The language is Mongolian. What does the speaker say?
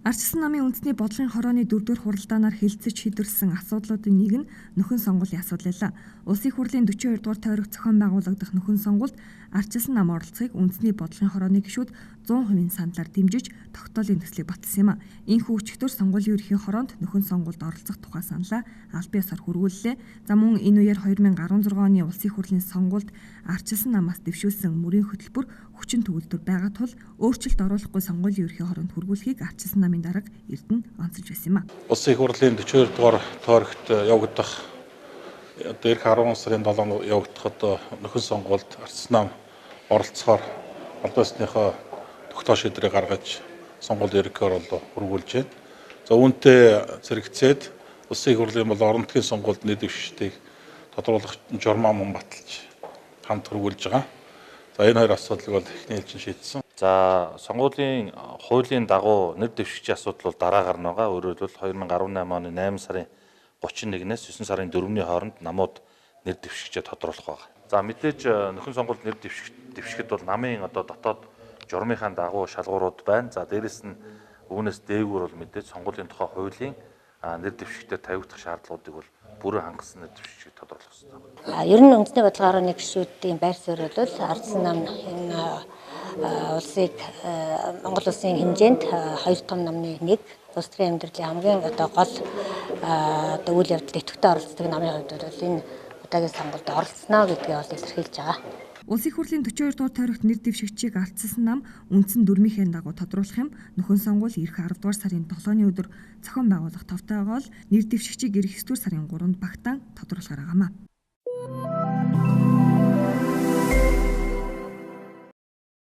Ардчилсан намын үндэсний бодлогын хорооны 4-р хуралдаанаар хэлэлцэж шийдвэрлэсэн асуудлуудын нэг нь нөхөн сонгуулийн асуудал байлаа. Улсын хурлын 42-р тойрог зохион байгуулагдах нөхөн сонгуульд ардчилсан нам оролцохыг үндэсний бодлогын хорооны гишүүд 100% саналаар дэмжиж тогтоолын төслийг баталсан юм а. Энэхүү өчигдөр сонгуулийн ерөнхий хороонд нөхөн сонгуульд оролцох тухай саналаа аль биесээр хүргүүллээ. За мөн энэ үеэр 2016 оны улсын хурлын сонгуульд ардчилсан намаас дэвшүүлсэн мөрийн хөтөлбөр хүчин төгөлдөр байгаа тул өөрчлөлт оруулахгүй сонгуулийн ерөнхий хороонд хүргүүлэхийг ардчилсан намын дарга Эрдэнэ онцолж байсан юм а. Улсын хурлын 42-р тойрогт явагдах эх 10 сарын 7-нд явагдах нөхөн сонгуульд ардчилсан нам оролцохоор албасныхоо тогтоол шийдвэрийг гаргаж сонгуулийн ерөнхий хороонд хүргүүлж байна. За үүнтэй зэрэгцээд улсын хурлын бол орон нутгийн сонгуульд нийт дэвшигчдийг тодруулах журмаа мөн баталж хамт хүргүүлж байгаа. За энэ хоёр асуудлыг бол эхний ээлжин шийдсэн. За сонгуулийн хуулийн дагуу нэр дэвшигчийн асуудал бол дараагаар нь байгаа. Өөрөөр хэлбэл 2018 оны 8 сарын 31-ээс 9 сарын 4-ний хооронд намууд нэр дэвшигчээ тодруулах байгаа. За мэдээж нөхөн сонгуульд нэр дэвшихэд бол намын дотоод журмынхаа дагуу шалгуурууд байна. За дээрэс нь үүнээс дээгүүр бол мэдээж сонгуулийн тухай хуулийн нэр дэвшигтээр тавигдах шаардлагуудыг бол бүрэн хангасан нэр дэвшигчийг тодруулах ёстой. Ер нь үндэсний бодлогын хорооны гишүүдийн байр суурь бол ардчилсан нам энэ улсыг Монгол улсын хэмжээнд хоёр том намны нэг улс төрийн амьдралын хамгийн гол үйл явдалд идэвхтэй оролцдог намын хувьд бол энэ удаагийн сонгуульд оролцсноо гэдгийг бол илэрхийлж байгаа. Улсын хурлын 42 дугаар тойрогт нэр дэвшигчийг ардчилсан нам үндсэн дүрмийнхээ дагуу тодруулах юм. Нөхөн сонгуул ирэх 10 дугаар сарын 7-ны өдөр зохион байгуулах товтой байгаа бол нэр дэвшигчийг ирэх 9 дугаар сарын 3-нд багтаан тодруулахаар байгаа юм а.